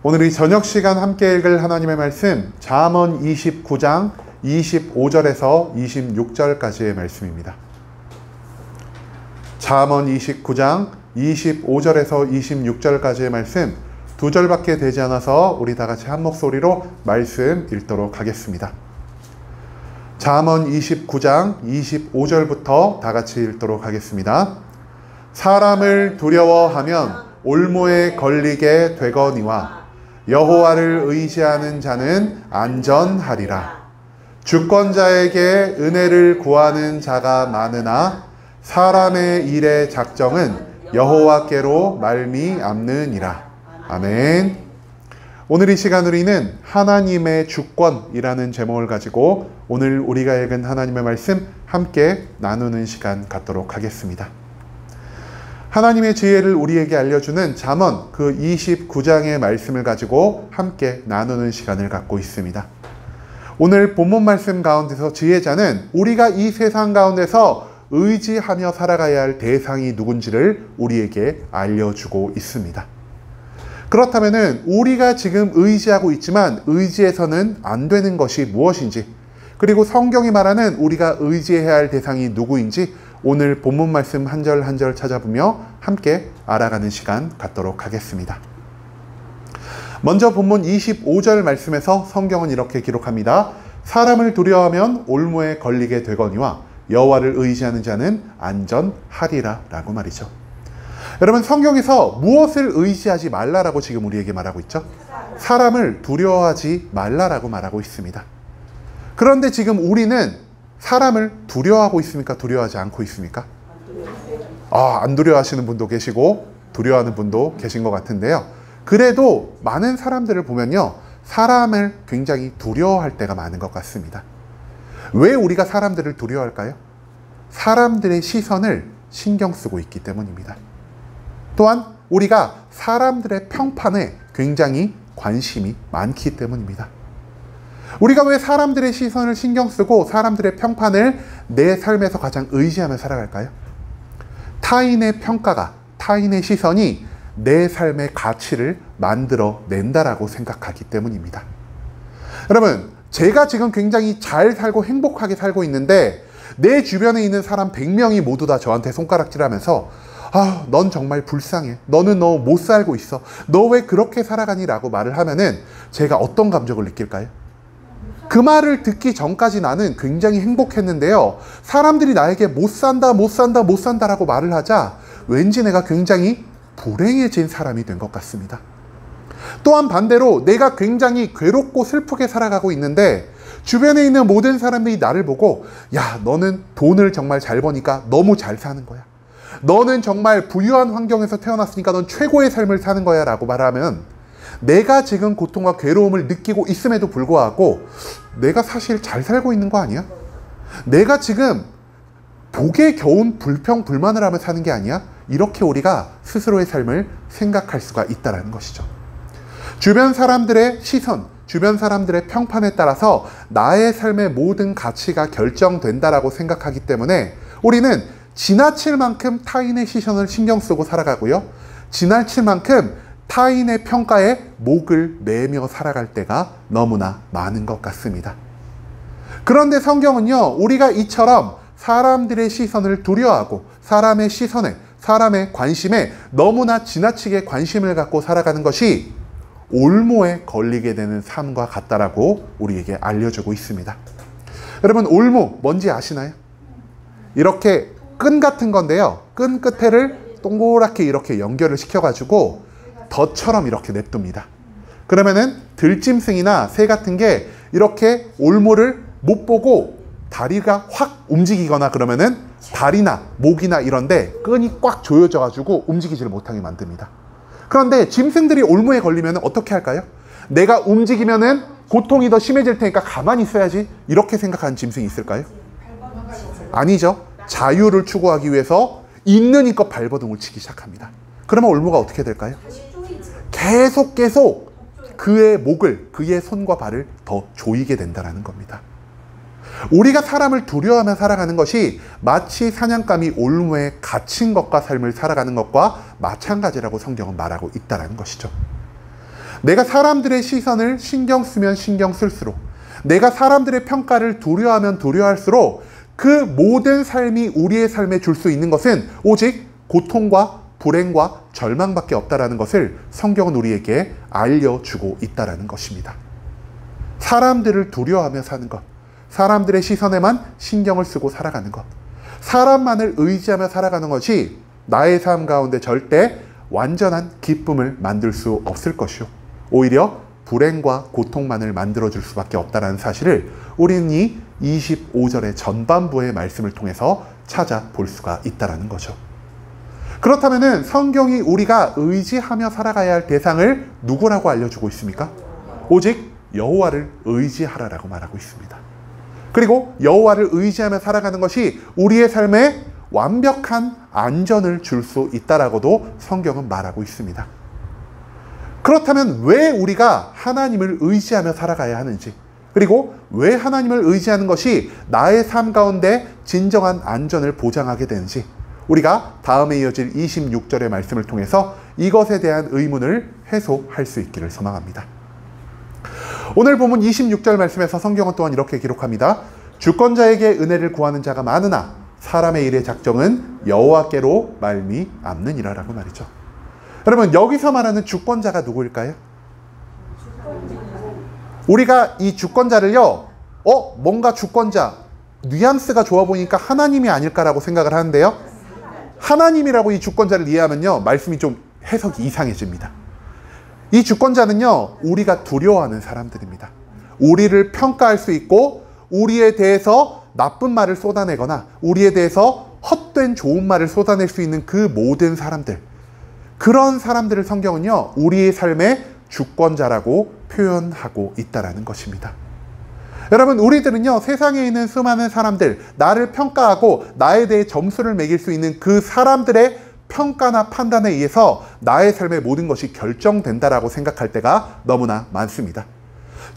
오늘 이 저녁 시간 함께 읽을 하나님의 말씀 잠언 29장 25절에서 26절까지의 말씀입니다. 잠언 29장 25절에서 26절까지의 말씀 두 절밖에 되지 않아서 우리 다 같이 한 목소리로 말씀 읽도록 하겠습니다. 잠언 29장 25절부터 다 같이 읽도록 하겠습니다. 사람을 두려워하면 올무에 걸리게 되거니와 여호와를 의지하는 자는 안전하리라. 주권자에게 은혜를 구하는 자가 많으나 사람의 일의 작정은 여호와께로 말미암느니라. 아멘. 오늘 이 시간 우리는 하나님의 주권이라는 제목을 가지고 오늘 우리가 읽은 하나님의 말씀 함께 나누는 시간 갖도록 하겠습니다. 하나님의 지혜를 우리에게 알려주는 잠언 그 29장의 말씀을 가지고 함께 나누는 시간을 갖고 있습니다. 오늘 본문 말씀 가운데서 지혜자는 우리가 이 세상 가운데서 의지하며 살아가야 할 대상이 누군지를 우리에게 알려주고 있습니다. 그렇다면 우리가 지금 의지하고 있지만 의지해서는 안 되는 것이 무엇인지, 그리고 성경이 말하는 우리가 의지해야 할 대상이 누구인지 오늘 본문 말씀 한 절 한 절 찾아보며 함께 알아가는 시간 갖도록 하겠습니다. 먼저 본문 25절 말씀에서 성경은 이렇게 기록합니다. 사람을 두려워하면 올무에 걸리게 되거니와 여호와를 의지하는 자는 안전하리라 라고 말이죠. 여러분, 성경에서 무엇을 의지하지 말라라고 지금 우리에게 말하고 있죠? 사람을 두려워하지 말라라고 말하고 있습니다. 그런데 지금 우리는 사람을 두려워하고 있습니까? 두려워하지 않고 있습니까? 안 두려워하시는 분도 계시고 두려워하는 분도 계신 것 같은데요. 그래도 많은 사람들을 보면요, 사람을 굉장히 두려워할 때가 많은 것 같습니다. 왜 우리가 사람들을 두려워할까요? 사람들의 시선을 신경 쓰고 있기 때문입니다. 또한 우리가 사람들의 평판에 굉장히 관심이 많기 때문입니다. 우리가 왜 사람들의 시선을 신경 쓰고 사람들의 평판을 내 삶에서 가장 의지하며 살아갈까요? 타인의 평가가, 타인의 시선이 내 삶의 가치를 만들어낸다라고 생각하기 때문입니다. 여러분, 제가 지금 굉장히 잘 살고 행복하게 살고 있는데 내 주변에 있는 사람 100명이 모두 다 저한테 손가락질하면서 넌 정말 불쌍해. 너는 너무 못 살고 있어. 너 왜 그렇게 살아가니? 라고 말을 하면은 제가 어떤 감정을 느낄까요? 그 말을 듣기 전까지 나는 굉장히 행복했는데요. 사람들이 나에게 못 산다, 못 산다, 못 산다라고 말을 하자 왠지 내가 굉장히 불행해진 사람이 된 것 같습니다. 또한 반대로 내가 굉장히 괴롭고 슬프게 살아가고 있는데 주변에 있는 모든 사람들이 나를 보고 야, 너는 돈을 정말 잘 버니까 너무 잘 사는 거야. 너는 정말 부유한 환경에서 태어났으니까 넌 최고의 삶을 사는 거야 라고 말하면 내가 지금 고통과 괴로움을 느끼고 있음에도 불구하고 내가 사실 잘 살고 있는 거 아니야? 내가 지금 복에 겨운 불평, 불만을 하며 사는 게 아니야? 이렇게 우리가 스스로의 삶을 생각할 수가 있다는 것이죠. 주변 사람들의 시선, 주변 사람들의 평판에 따라서 나의 삶의 모든 가치가 결정된다라고 생각하기 때문에 우리는 지나칠 만큼 타인의 시선을 신경 쓰고 살아가고요. 지나칠 만큼 타인의 평가에 목을 매며 살아갈 때가 너무나 많은 것 같습니다. 그런데 성경은요, 우리가 이처럼 사람들의 시선을 두려워하고 사람의 시선에, 사람의 관심에 너무나 지나치게 관심을 갖고 살아가는 것이 올무에 걸리게 되는 삶과 같다라고 우리에게 알려주고 있습니다. 여러분, 올무 뭔지 아시나요? 이렇게 끈 같은 건데요. 끈 끝에를 동그랗게 이렇게 연결을 시켜가지고 덫처럼 이렇게 냅둡니다. 그러면은 들짐승이나 새 같은 게 이렇게 올무를 못 보고 다리가 확 움직이거나 그러면은 다리나 목이나 이런데 끈이 꽉 조여져가지고 움직이지를 못하게 만듭니다. 그런데 짐승들이 올무에 걸리면 어떻게 할까요? 내가 움직이면은 고통이 더 심해질 테니까 가만히 있어야지 이렇게 생각하는 짐승이 있을까요? 아니죠. 자유를 추구하기 위해서 있는 힘껏 발버둥을 치기 시작합니다. 그러면 올무가 어떻게 될까요? 계속 그의 목을, 그의 손과 발을 더 조이게 된다는 겁니다. 우리가 사람을 두려워하며 살아가는 것이 마치 사냥감이 올무에 갇힌 것과 삶을 살아가는 것과 마찬가지라고 성경은 말하고 있다는 것이죠. 내가 사람들의 시선을 신경 쓰면 신경 쓸수록, 내가 사람들의 평가를 두려워하면 두려워할수록 그 모든 삶이 우리의 삶에 줄 수 있는 것은 오직 고통과 불행과 절망밖에 없다라는 것을 성경은 우리에게 알려주고 있다라는 것입니다. 사람들을 두려워하며 사는 것, 사람들의 시선에만 신경을 쓰고 살아가는 것, 사람만을 의지하며 살아가는 것이 나의 삶 가운데 절대 완전한 기쁨을 만들 수 없을 것이요, 오히려 불행과 고통만을 만들어줄 수밖에 없다는 사실을 우리는 이 25절의 전반부의 말씀을 통해서 찾아볼 수가 있다는 거죠. 그렇다면 성경이 우리가 의지하며 살아가야 할 대상을 누구라고 알려주고 있습니까? 오직 여호와를 의지하라라고 말하고 있습니다. 그리고 여호와를 의지하며 살아가는 것이 우리의 삶에 완벽한 안전을 줄 수 있다라고도 성경은 말하고 있습니다. 그렇다면 왜 우리가 하나님을 의지하며 살아가야 하는지, 그리고 왜 하나님을 의지하는 것이 나의 삶 가운데 진정한 안전을 보장하게 되는지, 우리가 다음에 이어질 26절의 말씀을 통해서 이것에 대한 의문을 해소할 수 있기를 소망합니다. 오늘 본문 26절 말씀에서 성경은 또한 이렇게 기록합니다. 주권자에게 은혜를 구하는 자가 많으나 사람의 일의 작정은 여호와께로 말미암느니라 라고 말이죠. 여러분, 여기서 말하는 주권자가 누구일까요? 우리가 이 주권자를요, 뭔가 주권자, 뉘앙스가 좋아 보이니까 하나님이 아닐까라고 생각을 하는데요, 하나님이라고 이 주권자를 이해하면요, 말씀이 좀 해석이 이상해집니다. 이 주권자는요, 우리가 두려워하는 사람들입니다. 우리를 평가할 수 있고 우리에 대해서 나쁜 말을 쏟아내거나 우리에 대해서 헛된 좋은 말을 쏟아낼 수 있는 그 모든 사람들, 그런 사람들을 성경은요, 우리의 삶의 주권자라고 표현하고 있다는 것입니다. 여러분, 우리들은요, 세상에 있는 수많은 사람들, 나를 평가하고 나에 대해 점수를 매길 수 있는 그 사람들의 평가나 판단에 의해서 나의 삶의 모든 것이 결정된다라고 생각할 때가 너무나 많습니다.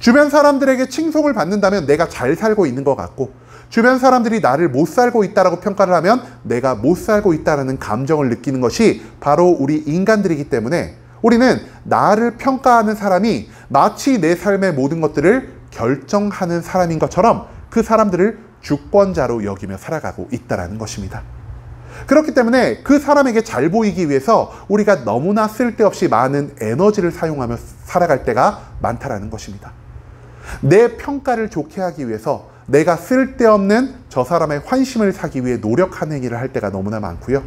주변 사람들에게 칭송을 받는다면 내가 잘 살고 있는 것 같고, 주변 사람들이 나를 못 살고 있다라고 평가를 하면 내가 못 살고 있다라는 감정을 느끼는 것이 바로 우리 인간들이기 때문에 우리는 나를 평가하는 사람이 마치 내 삶의 모든 것들을 결정하는 사람인 것처럼 그 사람들을 주권자로 여기며 살아가고 있다는 것입니다. 그렇기 때문에 그 사람에게 잘 보이기 위해서 우리가 너무나 쓸데없이 많은 에너지를 사용하며 살아갈 때가 많다라는 것입니다. 내 평가를 좋게 하기 위해서 내가 쓸데없는 저 사람의 환심을 사기 위해 노력하는 행위를 할 때가 너무나 많고요,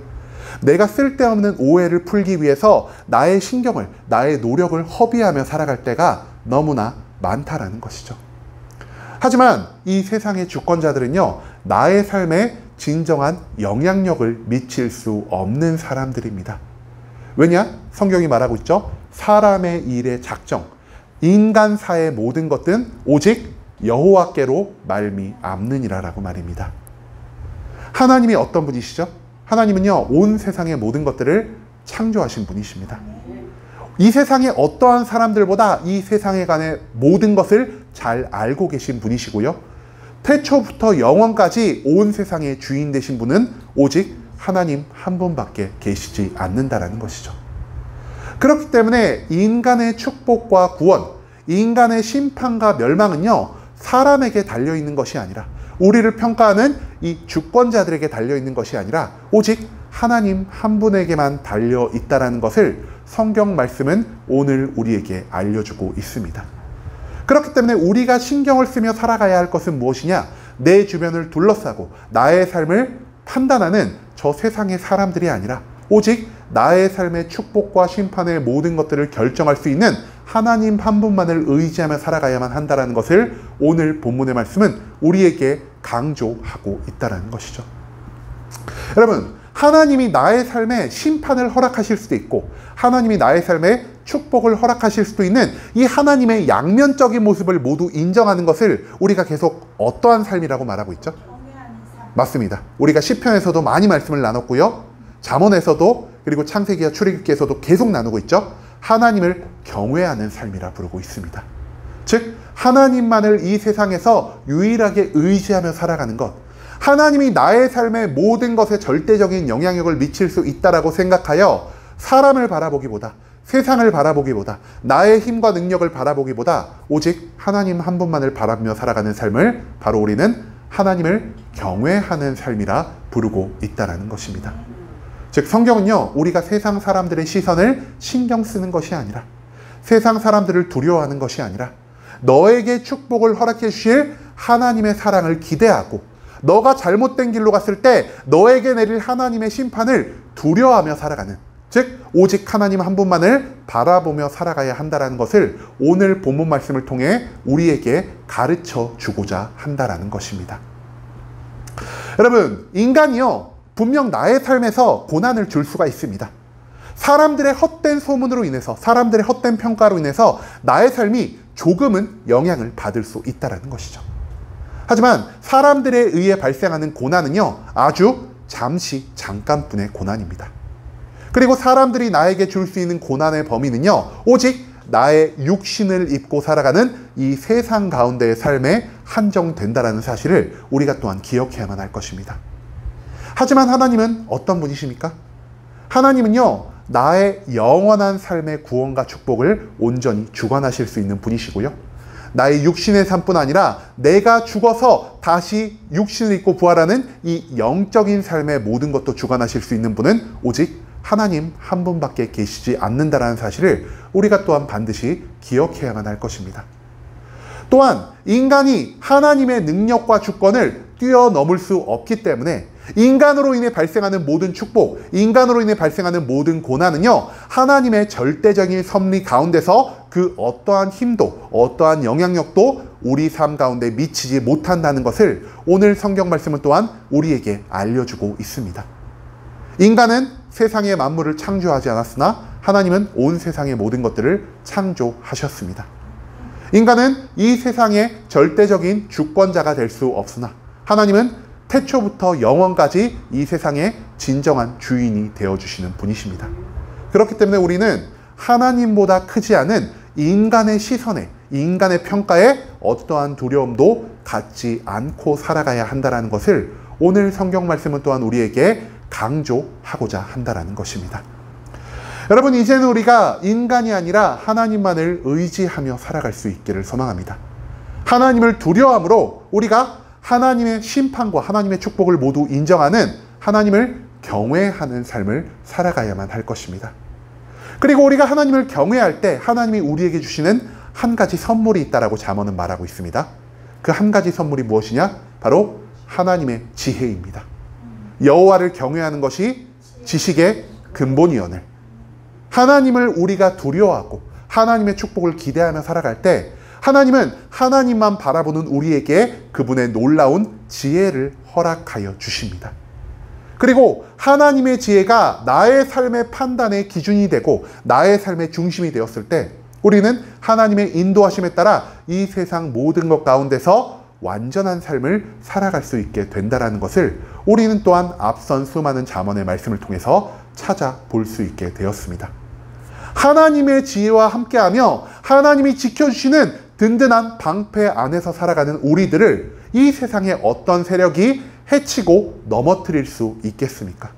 내가 쓸데없는 오해를 풀기 위해서 나의 신경을, 나의 노력을 허비하며 살아갈 때가 너무나 많다라는 것이죠. 하지만 이 세상의 주권자들은요, 나의 삶에 진정한 영향력을 미칠 수 없는 사람들입니다. 왜냐? 성경이 말하고 있죠. 사람의 일의 작정, 인간사의 모든 것은 오직 여호와께로 말미암느니라라고 말입니다. 하나님이 어떤 분이시죠? 하나님은요, 온 세상의 모든 것들을 창조하신 분이십니다. 이 세상의 어떠한 사람들보다 이 세상에 관해 모든 것을 잘 알고 계신 분이시고요, 태초부터 영원까지 온 세상의 주인 되신 분은 오직 하나님 한 분밖에 계시지 않는다라는 것이죠. 그렇기 때문에 인간의 축복과 구원, 인간의 심판과 멸망은요, 사람에게 달려있는 것이 아니라, 우리를 평가하는 이 주권자들에게 달려있는 것이 아니라 오직 하나님 한 분에게만 달려있다라는 것을 성경 말씀은 오늘 우리에게 알려주고 있습니다. 그렇기 때문에 우리가 신경을 쓰며 살아가야 할 것은 무엇이냐? 내 주변을 둘러싸고 나의 삶을 판단하는 저 세상의 사람들이 아니라 오직 나의 삶의 축복과 심판의 모든 것들을 결정할 수 있는 하나님 한 분만을 의지하며 살아가야만 한다는 것을 오늘 본문의 말씀은 우리에게 강조하고 있다는 것이죠. 여러분, 하나님이 나의 삶에 심판을 허락하실 수도 있고 하나님이 나의 삶에 축복을 허락하실 수도 있는 이 하나님의 양면적인 모습을 모두 인정하는 것을 우리가 계속 어떠한 삶이라고 말하고 있죠? 맞습니다. 우리가 시편에서도 많이 말씀을 나눴고요, 잠언에서도, 그리고 창세기와 출애굽기에서도 계속 나누고 있죠. 하나님을 경외하는 삶이라 부르고 있습니다. 즉 하나님만을 이 세상에서 유일하게 의지하며 살아가는 것, 하나님이 나의 삶의 모든 것에 절대적인 영향력을 미칠 수 있다라고 생각하여 사람을 바라보기보다, 세상을 바라보기보다, 나의 힘과 능력을 바라보기보다 오직 하나님 한 분만을 바라보며 살아가는 삶을 바로 우리는 하나님을 경외하는 삶이라 부르고 있다는 것입니다. 즉 성경은요, 우리가 세상 사람들의 시선을 신경 쓰는 것이 아니라, 세상 사람들을 두려워하는 것이 아니라, 너에게 축복을 허락해 주실 하나님의 사랑을 기대하고, 너가 잘못된 길로 갔을 때 너에게 내릴 하나님의 심판을 두려워하며 살아가는, 즉 오직 하나님 한 분만을 바라보며 살아가야 한다는 것을 오늘 본문 말씀을 통해 우리에게 가르쳐 주고자 한다는 것입니다. 여러분, 인간이요, 분명 나의 삶에서 고난을 줄 수가 있습니다. 사람들의 헛된 소문으로 인해서, 사람들의 헛된 평가로 인해서 나의 삶이 조금은 영향을 받을 수 있다는 것이죠. 하지만 사람들에 의해 발생하는 고난은요, 아주 잠깐뿐의 고난입니다. 그리고 사람들이 나에게 줄 수 있는 고난의 범위는요, 오직 나의 육신을 입고 살아가는 이 세상 가운데의 삶에 한정된다는 사실을 우리가 또한 기억해야만 할 것입니다. 하지만 하나님은 어떤 분이십니까? 하나님은요, 나의 영원한 삶의 구원과 축복을 온전히 주관하실 수 있는 분이시고요, 나의 육신의 삶뿐 아니라 내가 죽어서 다시 육신을 입고 부활하는 이 영적인 삶의 모든 것도 주관하실 수 있는 분은 오직 하나님 한 분밖에 계시지 않는다는 사실을 우리가 또한 반드시 기억해야만 할 것입니다. 또한 인간이 하나님의 능력과 주권을 뛰어넘을 수 없기 때문에 인간으로 인해 발생하는 모든 축복, 인간으로 인해 발생하는 모든 고난은요, 하나님의 절대적인 섭리 가운데서 그 어떠한 힘도, 어떠한 영향력도 우리 삶 가운데 미치지 못한다는 것을 오늘 성경 말씀은 또한 우리에게 알려주고 있습니다. 인간은 세상의 만물을 창조하지 않았으나 하나님은 온 세상의 모든 것들을 창조하셨습니다. 인간은 이 세상의 절대적인 주권자가 될 수 없으나 하나님은 태초부터 영원까지 이 세상의 진정한 주인이 되어주시는 분이십니다. 그렇기 때문에 우리는 하나님보다 크지 않은 인간의 시선에, 인간의 평가에 어떠한 두려움도 갖지 않고 살아가야 한다는 것을 오늘 성경 말씀은 또한 우리에게 강조하고자 한다는 것입니다. 여러분, 이제는 우리가 인간이 아니라 하나님만을 의지하며 살아갈 수 있기를 소망합니다. 하나님을 두려워함으로 우리가 하나님의 심판과 하나님의 축복을 모두 인정하는, 하나님을 경외하는 삶을 살아가야만 할 것입니다. 그리고 우리가 하나님을 경외할 때 하나님이 우리에게 주시는 한 가지 선물이 있다라고 잠언은 말하고 있습니다. 그 한 가지 선물이 무엇이냐? 바로 하나님의 지혜입니다. 여호와를 경외하는 것이 지식의 근본이오늘. 하나님을 우리가 두려워하고 하나님의 축복을 기대하며 살아갈 때 하나님은 하나님만 바라보는 우리에게 그분의 놀라운 지혜를 허락하여 주십니다. 그리고 하나님의 지혜가 나의 삶의 판단의 기준이 되고 나의 삶의 중심이 되었을 때 우리는 하나님의 인도하심에 따라 이 세상 모든 것 가운데서 완전한 삶을 살아갈 수 있게 된다는 것을 우리는 또한 앞선 수많은 잠언의 말씀을 통해서 찾아볼 수 있게 되었습니다. 하나님의 지혜와 함께하며 하나님이 지켜주시는 든든한 방패 안에서 살아가는 우리들을 이 세상의 어떤 세력이 해치고 넘어뜨릴 수 있겠습니까?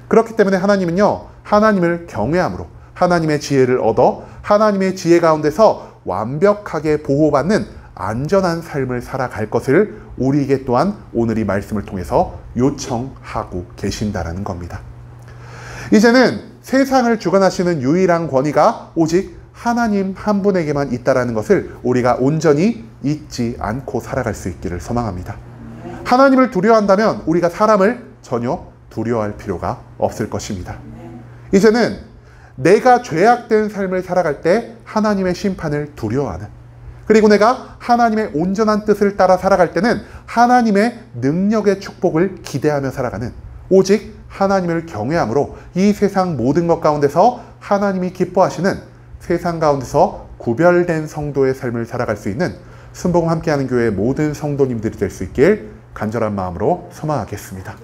그렇기 때문에 하나님은요, 하나님을 경외함으로 하나님의 지혜를 얻어 하나님의 지혜 가운데서 완벽하게 보호받는 안전한 삶을 살아갈 것을 우리에게 또한 오늘 이 말씀을 통해서 요청하고 계신다는 겁니다. 이제는 세상을 주관하시는 유일한 권위가 오직 하나님 한 분에게만 있다는 것을 우리가 온전히 잊지 않고 살아갈 수 있기를 소망합니다. 하나님을 두려워한다면 우리가 사람을 전혀 두려워할 필요가 없을 것입니다. 이제는 내가 죄악된 삶을 살아갈 때 하나님의 심판을 두려워하는, 그리고 내가 하나님의 온전한 뜻을 따라 살아갈 때는 하나님의 능력의 축복을 기대하며 살아가는, 오직 하나님을 경외함으로 이 세상 모든 것 가운데서 하나님이 기뻐하시는 세상 가운데서 구별된 성도의 삶을 살아갈 수 있는 순복음 함께하는 교회의 모든 성도님들이 될 수 있길 간절한 마음으로 소망하겠습니다.